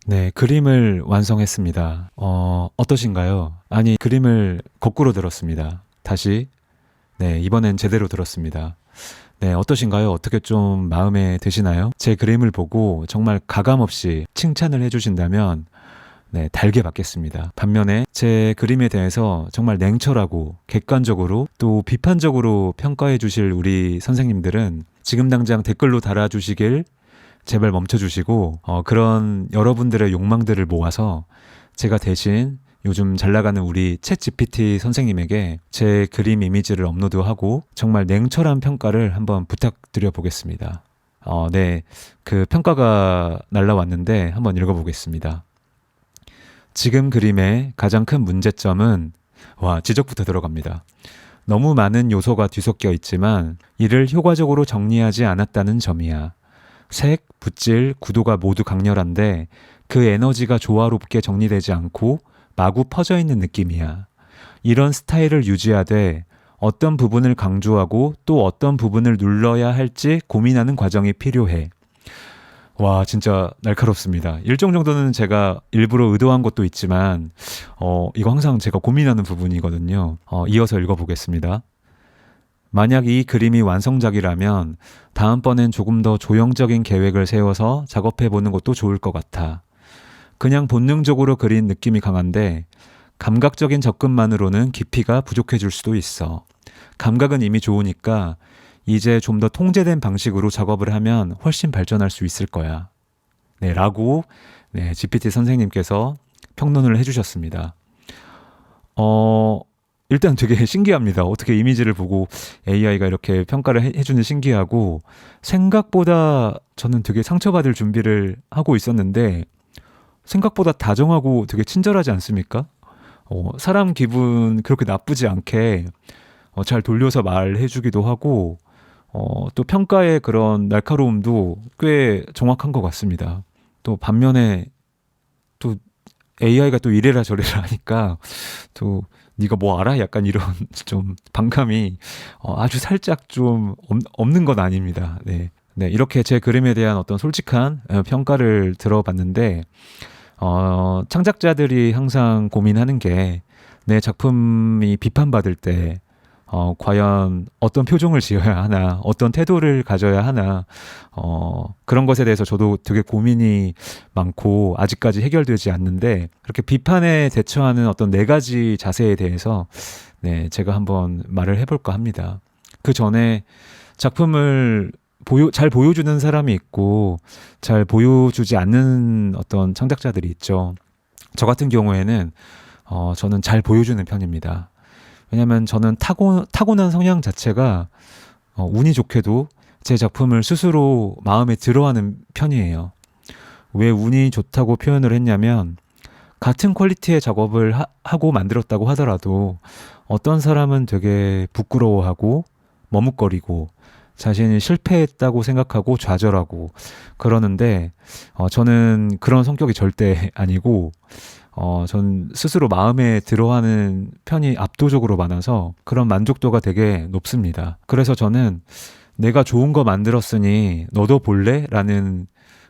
네, 그림을 완성했습니다. 어떠신가요? 아니, 그림을 거꾸로 들었습니다. 다시. 네, 이번엔 제대로 들었습니다. 네, 어떠신가요? 어떻게 좀 마음에 드시나요? 제 그림을 보고 정말 가감없이 칭찬을 해주신다면, 네, 달게 받겠습니다. 반면에 제 그림에 대해서 정말 냉철하고 객관적으로 또 비판적으로 평가해 주실 우리 선생님들은 지금 당장 댓글로 달아주시길 제발 멈춰주시고 그런 여러분들의 욕망들을 모아서 제가 대신 요즘 잘 나가는 우리 챗 GPT 선생님에게 제 그림 이미지를 업로드하고 정말 냉철한 평가를 한번 부탁드려 보겠습니다. 네, 그 평가가 날라왔는데 한번 읽어보겠습니다. 지금 그림의 가장 큰 문제점은 지적부터 들어갑니다. 너무 많은 요소가 뒤섞여 있지만 이를 효과적으로 정리하지 않았다는 점이야. 색, 붓질, 구도가 모두 강렬한데 그 에너지가 조화롭게 정리되지 않고 마구 퍼져 있는 느낌이야. 이런 스타일을 유지하되 어떤 부분을 강조하고 또 어떤 부분을 눌러야 할지 고민하는 과정이 필요해. 와, 진짜 날카롭습니다. 일정 정도는 제가 일부러 의도한 것도 있지만, 이거 항상 제가 고민하는 부분이거든요. 이어서 읽어보겠습니다. 만약 이 그림이 완성작이라면 다음번엔 조금 더 조형적인 계획을 세워서 작업해보는 것도 좋을 것 같아. 그냥 본능적으로 그린 느낌이 강한데 감각적인 접근만으로는 깊이가 부족해질 수도 있어. 감각은 이미 좋으니까 이제 좀 더 통제된 방식으로 작업을 하면 훨씬 발전할 수 있을 거야. 네, 라고 GPT 선생님께서 평론을 해주셨습니다. 일단 되게 신기합니다. 어떻게 이미지를 보고 AI가 이렇게 평가를 해주는 신기하고 생각보다 저는 되게 상처받을 준비를 하고 있었는데 생각보다 다정하고 되게 친절하지 않습니까? 사람 기분 그렇게 나쁘지 않게 잘 돌려서 말해주기도 하고 또 평가의 그런 날카로움도 꽤 정확한 것 같습니다. 또 반면에 또 AI가 또 이래라 저래라 하니까 또 네가 뭐 알아? 약간 이런 좀 반감이 아주 살짝 좀 없는 건 아닙니다. 네. 네, 이렇게 제 그림에 대한 어떤 솔직한 평가를 들어봤는데 창작자들이 항상 고민하는 게 내 작품이 비판받을 때 과연 어떤 표정을 지어야 하나, 어떤 태도를 가져야 하나, 그런 것에 대해서 저도 되게 고민이 많고, 아직까지 해결되지 않는데, 그렇게 비판에 대처하는 어떤 네 가지 자세에 대해서, 네, 제가 한번 말을 해볼까 합니다. 그 전에 작품을 잘 보여주는 사람이 있고, 잘 보여주지 않는 어떤 창작자들이 있죠. 저 같은 경우에는, 저는 잘 보여주는 편입니다. 왜냐면 저는 타고난 성향 자체가 운이 좋게도 제 작품을 스스로 마음에 들어하는 편이에요. 왜 운이 좋다고 표현을 했냐면 같은 퀄리티의 작업을 하고 만들었다고 하더라도 어떤 사람은 되게 부끄러워하고 머뭇거리고 자신이 실패했다고 생각하고 좌절하고 그러는데 저는 그런 성격이 절대 아니고 전 스스로 마음에 들어하는 편이 압도적으로 많아서 그런 만족도가 되게 높습니다. 그래서 저는 내가 좋은 거 만들었으니 너도 볼래? 라는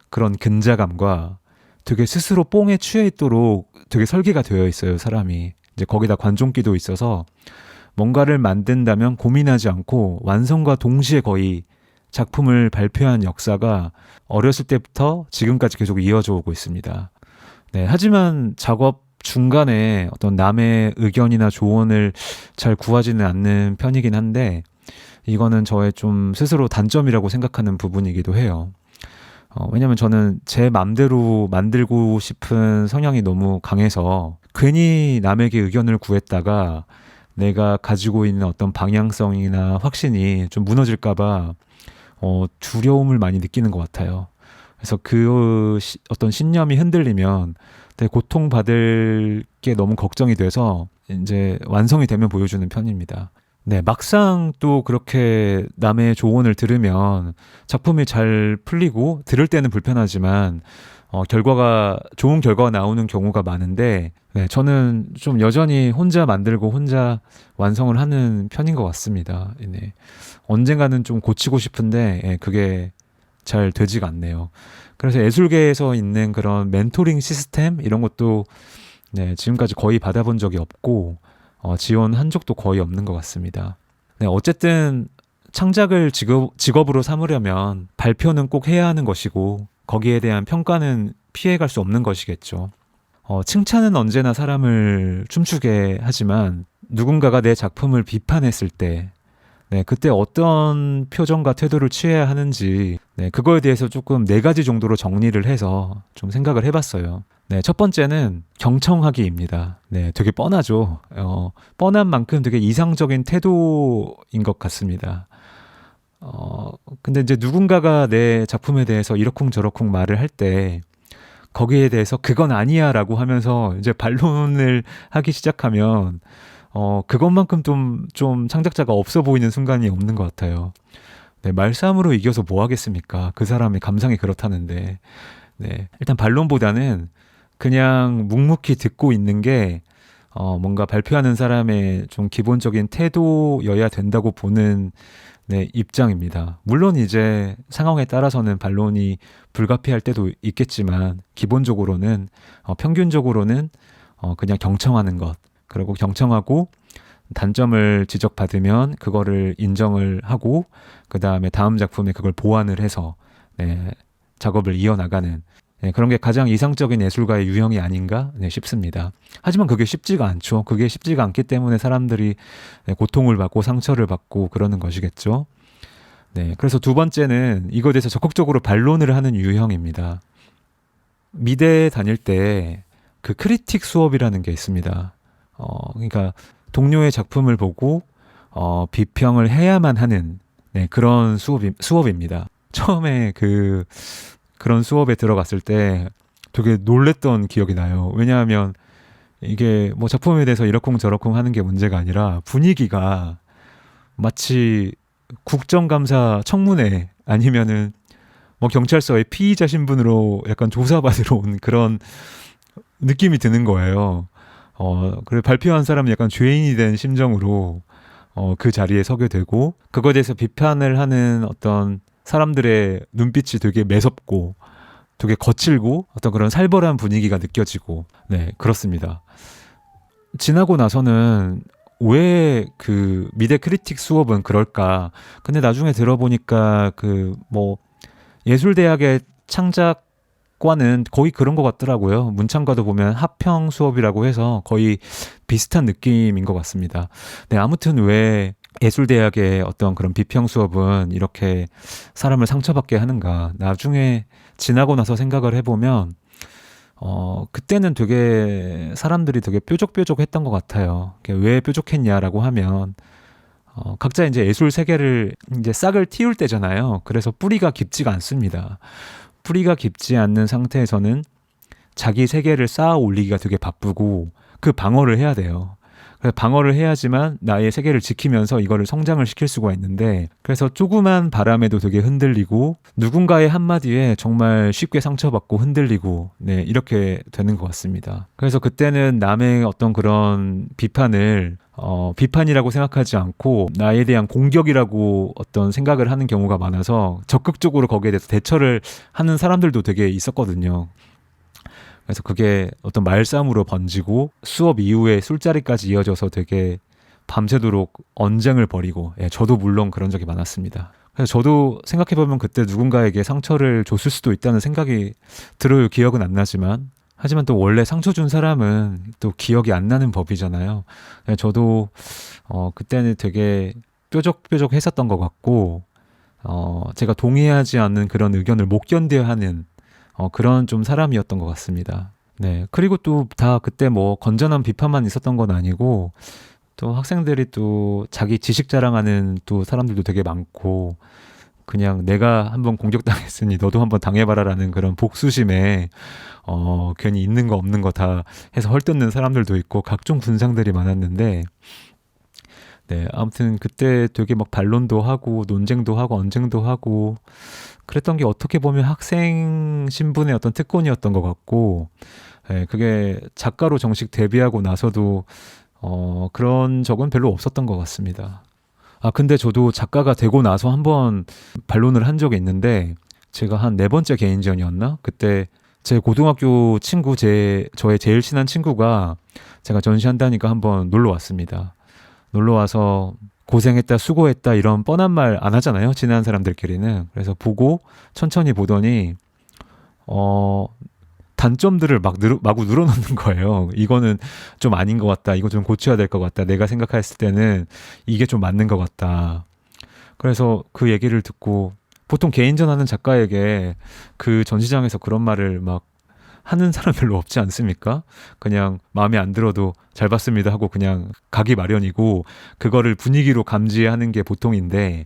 그런 근자감과 되게 스스로 뽕에 취해 있도록 되게 설계가 되어 있어요, 사람이. 이제 거기다 관종기도 있어서 뭔가를 만든다면 고민하지 않고 완성과 동시에 거의 작품을 발표한 역사가 어렸을 때부터 지금까지 계속 이어져 오고 있습니다. 네, 하지만 작업 중간에 어떤 남의 의견이나 조언을 잘 구하지는 않는 편이긴 한데 이거는 저의 좀 스스로 단점이라고 생각하는 부분이기도 해요. 왜냐면 저는 제 맘대로 만들고 싶은 성향이 너무 강해서 괜히 남에게 의견을 구했다가 내가 가지고 있는 어떤 방향성이나 확신이 좀 무너질까봐 두려움을 많이 느끼는 것 같아요. 그래서 어떤 신념이 흔들리면 되게 고통받을 게 너무 걱정이 돼서 이제 완성이 되면 보여주는 편입니다. 네, 막상 또 그렇게 남의 조언을 들으면 작품이 잘 풀리고 들을 때는 불편하지만 좋은 결과가 나오는 경우가 많은데 네, 저는 좀 여전히 혼자 만들고 혼자 완성을 하는 편인 것 같습니다. 네. 언젠가는 좀 고치고 싶은데 그게 잘 되지가 않네요. 그래서 예술계에서 있는 그런 멘토링 시스템 이런 것도 네, 지금까지 거의 받아본 적이 없고 지원한 적도 거의 없는 것 같습니다. 네, 어쨌든 창작을 직업으로 삼으려면 발표는 꼭 해야 하는 것이고 거기에 대한 평가는 피해갈 수 없는 것이겠죠. 칭찬은 언제나 사람을 춤추게 하지만 누군가가 내 작품을 비판했을 때 네, 그때 어떤 표정과 태도를 취해야 하는지 네, 그거에 대해서 조금 4가지 정도로 정리를 해서 좀 생각을 해봤어요. 네, 첫 번째는 경청하기입니다. 네, 되게 뻔하죠. 뻔한 만큼 되게 이상적인 태도인 것 같습니다. 근데 이제 누군가가 내 작품에 대해서 이러쿵저러쿵 말을 할 때 거기에 대해서 그건 아니야 라고 하면서 이제 반론을 하기 시작하면 그것만큼 좀 창작자가 없어 보이는 순간이 없는 것 같아요. 네, 말싸움으로 이겨서 뭐 하겠습니까? 그 사람의 감상이 그렇다는데. 네, 일단 반론보다는 그냥 묵묵히 듣고 있는 게 뭔가 발표하는 사람의 좀 기본적인 태도여야 된다고 보는 네, 입장입니다. 물론 이제 상황에 따라서는 반론이 불가피할 때도 있겠지만 기본적으로는 평균적으로는 그냥 경청하는 것 그리고 경청하고 단점을 지적받으면 그거를 인정을 하고 그 다음에 다음 작품에 그걸 보완을 해서 네, 작업을 이어나가는 네, 그런 게 가장 이상적인 예술가의 유형이 아닌가 네, 싶습니다. 하지만 그게 쉽지가 않죠. 그게 쉽지가 않기 때문에 사람들이 네, 고통을 받고 상처를 받고 그러는 것이겠죠. 네, 그래서 두 번째는 이거에 대해서 적극적으로 반론을 하는 유형입니다. 미대 다닐 때 그 크리틱 수업이라는 게 있습니다. 그러니까 동료의 작품을 보고 비평을 해야만 하는 네, 그런 수업입니다. 처음에 그런 수업에 들어갔을 때 되게 놀랬던 기억이 나요. 왜냐하면 이게 뭐 작품에 대해서 이러쿵저러쿵 하는 게 문제가 아니라 분위기가 마치 국정감사 청문회 아니면은 뭐 경찰서의 피의자 신분으로 약간 조사받으러 온 그런 느낌이 드는 거예요. 그래 발표한 사람은 약간 죄인이 된 심정으로 그 자리에 서게 되고 그거에 대해서 비판을 하는 어떤 사람들의 눈빛이 되게 매섭고 되게 거칠고 어떤 그런 살벌한 분위기가 느껴지고 네 그렇습니다. 지나고 나서는 왜 그 미대 크리틱 수업은 그럴까? 근데 나중에 들어보니까 그 뭐 예술대학의 창작과는 거의 그런 것 같더라고요. 문창과도 보면 합평 수업이라고 해서 거의 비슷한 느낌인 것 같습니다. 네, 아무튼 왜 예술대학의 어떤 그런 비평 수업은 이렇게 사람을 상처받게 하는가? 나중에 지나고 나서 생각을 해보면 그때는 되게 사람들이 되게 뾰족뾰족했던 것 같아요. 왜 뾰족했냐라고 하면 각자 이제 예술 세계를 이제 싹을 틔울 때잖아요. 그래서 뿌리가 깊지가 않습니다. 뿌리가 깊지 않는 상태에서는 자기 세계를 쌓아 올리기가 되게 바쁘고 그 방어를 해야 돼요. 그래서 방어를 해야지만 나의 세계를 지키면서 이거를 성장을 시킬 수가 있는데 그래서 조그만 바람에도 되게 흔들리고 누군가의 한마디에 정말 쉽게 상처받고 흔들리고 네 이렇게 되는 것 같습니다. 그래서 그때는 남의 어떤 그런 비판을 비판이라고 생각하지 않고 나에 대한 공격이라고 어떤 생각을 하는 경우가 많아서 적극적으로 거기에 대해서 대처를 하는 사람들도 되게 있었거든요. 그래서 그게 어떤 말싸움으로 번지고 수업 이후에 술자리까지 이어져서 되게 밤새도록 언쟁을 벌이고 저도 물론 그런 적이 많았습니다. 그래서 저도 생각해보면 그때 누군가에게 상처를 줬을 수도 있다는 생각이 들어요. 기억은 안 나지만 하지만 또 원래 상처 준 사람은 또 기억이 안 나는 법이잖아요. 저도 그때는 되게 뾰족뾰족 했었던 것 같고 제가 동의하지 않는 그런 의견을 못 견뎌야 하는 그런 좀 사람이었던 것 같습니다. 네. 그리고 또 다 그때 뭐 건전한 비판만 있었던 건 아니고 또 학생들이 또 자기 지식 자랑하는 또 사람들도 되게 많고 그냥 내가 한번 공격당했으니 너도 한번 당해봐라라는 그런 복수심에 괜히 있는 거 없는 거 다 해서 헐뜯는 사람들도 있고 각종 군상들이 많았는데 네, 아무튼 그때 되게 막 반론도 하고 논쟁도 하고 언쟁도 하고 그랬던 게 어떻게 보면 학생 신분의 어떤 특권이었던 것 같고 네, 그게 작가로 정식 데뷔하고 나서도 그런 적은 별로 없었던 것 같습니다. 아 근데 저도 작가가 되고 나서 한번 반론을 한 적이 있는데 제가 한 네 번째 개인전이었나? 그때 제 고등학교 친구, 저의 제일 친한 친구가 제가 전시한다니까 한번 놀러 왔습니다. 놀러 와서 고생했다, 수고했다 이런 뻔한 말 안 하잖아요. 친한 사람들끼리는. 그래서 보고 천천히 보더니 어, 단점들을 마구 늘어놓는 거예요. 이거는 좀 아닌 것 같다. 이거 좀 고쳐야 될 것 같다. 내가 생각했을 때는 이게 좀 맞는 것 같다. 그래서 그 얘기를 듣고 보통 개인전 하는 작가에게 그 전시장에서 그런 말을 막 하는 사람 별로 없지 않습니까? 그냥 마음에 안 들어도 잘 봤습니다 하고 그냥 가기 마련이고 그거를 분위기로 감지하는 게 보통인데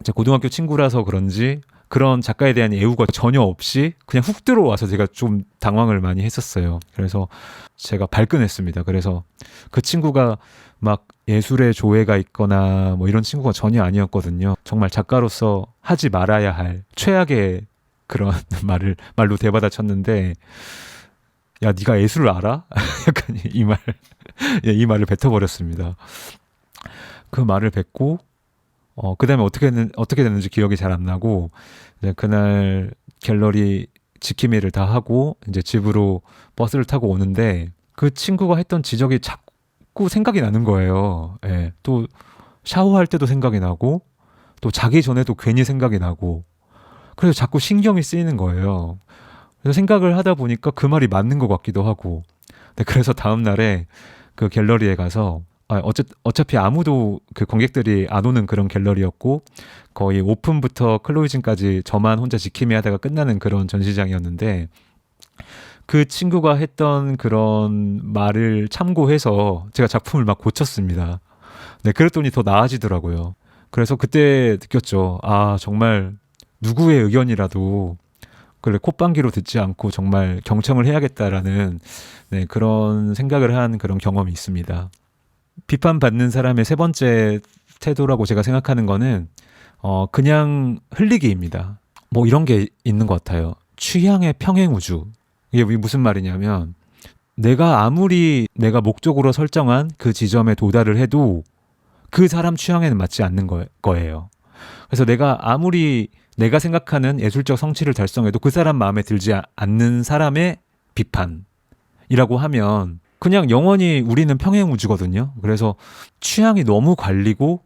제 고등학교 친구라서 그런지 그런 작가에 대한 애우가 전혀 없이 그냥 훅 들어와서 제가 좀 당황을 많이 했었어요. 그래서 제가 발끈했습니다. 그래서 그 친구가 막 예술의 조예가 있거나 뭐 이런 친구가 전혀 아니었거든요. 정말 작가로서 하지 말아야 할 최악의 그런 말로 대받아쳤는데, 야, 네가 예술을 알아? 약간 예, 이 말을 뱉어버렸습니다. 그 말을 뱉고, 그 다음에 어떻게 됐는지 기억이 잘 안 나고, 이제 그날 갤러리 지킴이를 다 하고, 이제 집으로 버스를 타고 오는데, 그 친구가 했던 지적이 자꾸 생각이 나는 거예요. 예, 또 샤워할 때도 생각이 나고, 또 자기 전에도 괜히 생각이 나고, 그래서 자꾸 신경이 쓰이는 거예요. 그래서 생각을 하다 보니까 그 말이 맞는 것 같기도 하고. 네, 그래서 다음 날에 그 갤러리에 가서 어차피 아무도 그 관객들이 안 오는 그런 갤러리였고 거의 오픈부터 클로징까지 저만 혼자 지킴이 하다가 끝나는 그런 전시장이었는데 그 친구가 했던 그런 말을 참고해서 제가 작품을 막 고쳤습니다. 네, 그랬더니 더 나아지더라고요. 그래서 그때 느꼈죠. 아, 정말 누구의 의견이라도 그래 콧방귀로 듣지 않고 정말 경청을 해야겠다라는 네, 그런 생각을 한 그런 경험이 있습니다. 비판받는 사람의 세 번째 태도라고 제가 생각하는 거는 그냥 흘리기입니다. 뭐 이런 게 있는 것 같아요. 취향의 평행우주. 이게 무슨 말이냐면 내가 목적으로 설정한 그 지점에 도달을 해도 그 사람 취향에는 맞지 않는 거예요. 그래서 내가 생각하는 예술적 성취를 달성해도 그 사람 마음에 들지 않는 사람의 비판이라고 하면 그냥 영원히 우리는 평행우주거든요. 그래서 취향이 너무 갈리고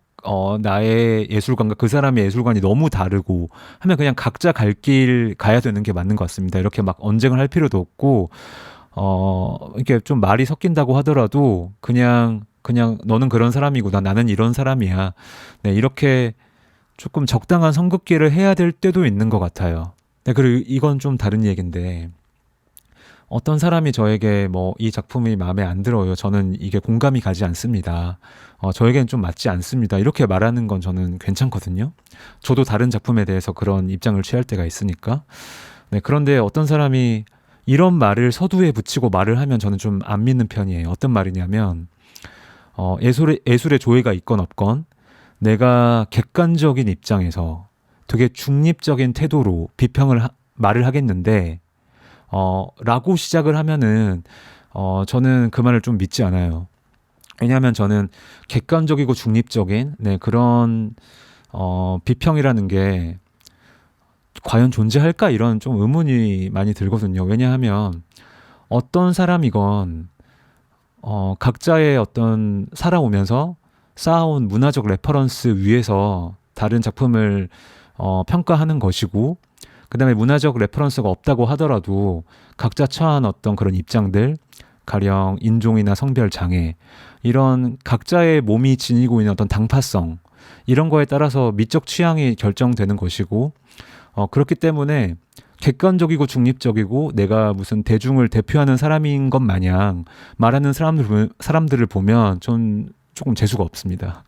나의 예술관과 그 사람의 예술관이 너무 다르고 하면 그냥 각자 갈 길 가야 되는 게 맞는 것 같습니다. 이렇게 막 언쟁을 할 필요도 없고 이렇게 좀 말이 섞인다고 하더라도 그냥 너는 그런 사람이고 나는 이런 사람이야. 네, 이렇게 조금 적당한 선긋기를 해야 될 때도 있는 것 같아요. 네, 그리고 이건 좀 다른 얘기인데 어떤 사람이 저에게 뭐 이 작품이 마음에 안 들어요. 저는 이게 공감이 가지 않습니다. 저에겐 좀 맞지 않습니다. 이렇게 말하는 건 저는 괜찮거든요. 저도 다른 작품에 대해서 그런 입장을 취할 때가 있으니까. 네, 그런데 어떤 사람이 이런 말을 서두에 붙이고 말을 하면 저는 좀 안 믿는 편이에요. 어떤 말이냐면 예술의 조예가 있건 없건 내가 객관적인 입장에서 되게 중립적인 태도로 말을 하겠는데, 라고 시작을 하면은, 저는 그 말을 좀 믿지 않아요. 왜냐하면 저는 객관적이고 중립적인, 네, 그런, 비평이라는 게 과연 존재할까? 이런 좀 의문이 많이 들거든요. 왜냐하면 어떤 사람이건, 각자의 어떤 살아오면서 쌓아온 문화적 레퍼런스 위에서 다른 작품을 평가하는 것이고 그다음에 문화적 레퍼런스가 없다고 하더라도 각자 처한 어떤 그런 입장들 가령 인종이나 성별 장애 이런 각자의 몸이 지니고 있는 어떤 당파성 이런 거에 따라서 미적 취향이 결정되는 것이고 그렇기 때문에 객관적이고 중립적이고 내가 무슨 대중을 대표하는 사람인 것 마냥 말하는 사람들을 보면 전 조금 재수가 없습니다.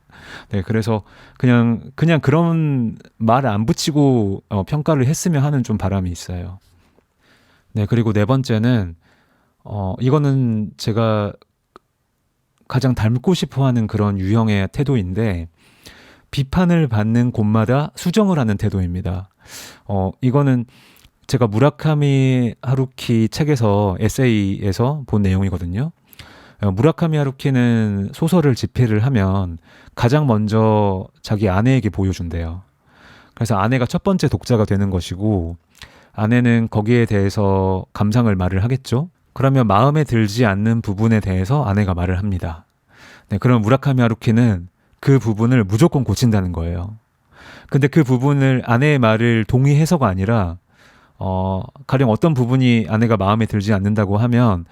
네, 그래서 그냥 그런 말을 안 붙이고 평가를 했으면 하는 좀 바람이 있어요. 네, 그리고 네 번째는 이거는 제가 가장 닮고 싶어하는 그런 유형의 태도인데 비판을 받는 곳마다 수정을 하는 태도입니다. 이거는 제가 무라카미 하루키 책에서 에세이에서 본 내용이거든요. 무라카미 하루키는 소설을 집필을 하면 가장 먼저 자기 아내에게 보여준대요. 그래서 아내가 첫 번째 독자가 되는 것이고 아내는 거기에 대해서 감상을 말을 하겠죠. 그러면 마음에 들지 않는 부분에 대해서 아내가 말을 합니다. 네, 그럼 무라카미 하루키는 그 부분을 무조건 고친다는 거예요. 근데 그 부분을 아내의 말을 동의해서가 아니라 가령 어떤 부분이 아내가 마음에 들지 않는다고 하면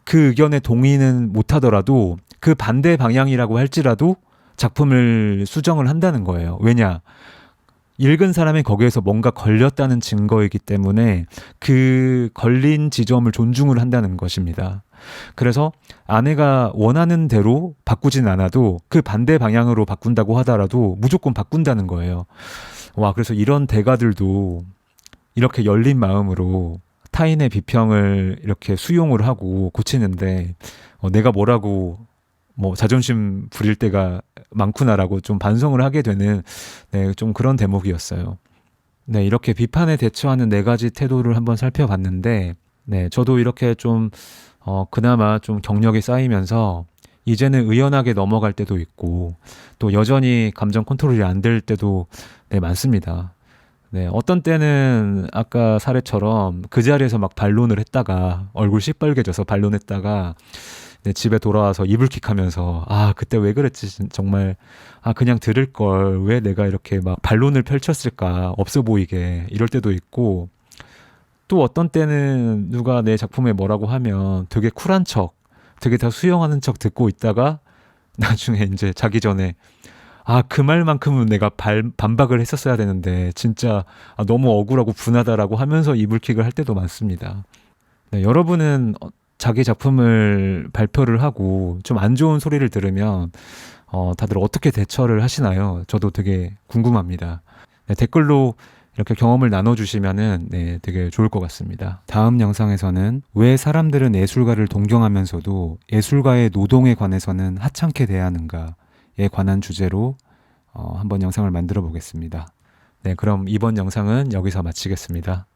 그 의견에 동의는 못하더라도 그 반대 방향이라고 할지라도 작품을 수정을 한다는 거예요. 왜냐? 읽은 사람이 거기에서 뭔가 걸렸다는 증거이기 때문에 그 걸린 지점을 존중을 한다는 것입니다. 그래서 아내가 원하는 대로 바꾸진 않아도 그 반대 방향으로 바꾼다고 하더라도 무조건 바꾼다는 거예요. 와, 그래서 이런 대가들도 이렇게 열린 마음으로 타인의 비평을 이렇게 수용을 하고 고치는데 내가 뭐라고 뭐 자존심 부릴 때가 많구나라고 좀 반성을 하게 되는 네, 좀 그런 대목이었어요. 네, 이렇게 비판에 대처하는 네 가지 태도를 한번 살펴봤는데 네, 저도 이렇게 좀 그나마 좀 경력이 쌓이면서 이제는 의연하게 넘어갈 때도 있고 또 여전히 감정 컨트롤이 안 될 때도 네, 많습니다. 네, 어떤 때는 아까 사례처럼 그 자리에서 막 반론을 했다가 얼굴 시뻘개져서 반론했다가 네, 집에 돌아와서 이불킥하면서 그때 왜 그랬지 정말 그냥 들을 걸 왜 내가 이렇게 막 반론을 펼쳤을까 없어 보이게 이럴 때도 있고 또 어떤 때는 누가 내 작품에 뭐라고 하면 되게 쿨한 척 되게 다 수용하는 척 듣고 있다가 나중에 이제 자기 전에 그 말만큼은 내가 반박을 했었어야 되는데 진짜 너무 억울하고 분하다라고 하면서 이불킥을 할 때도 많습니다. 네, 여러분은 자기 작품을 발표를 하고 좀 안 좋은 소리를 들으면 다들 어떻게 대처를 하시나요? 저도 되게 궁금합니다. 네, 댓글로 이렇게 경험을 나눠주시면은 네, 되게 좋을 것 같습니다. 다음 영상에서는 왜 사람들은 예술가를 동경하면서도 예술가의 노동에 관해서는 하찮게 대하는가에 관한 주제로 한번 영상을 만들어 보겠습니다. 네, 그럼 이번 영상은 여기서 마치겠습니다.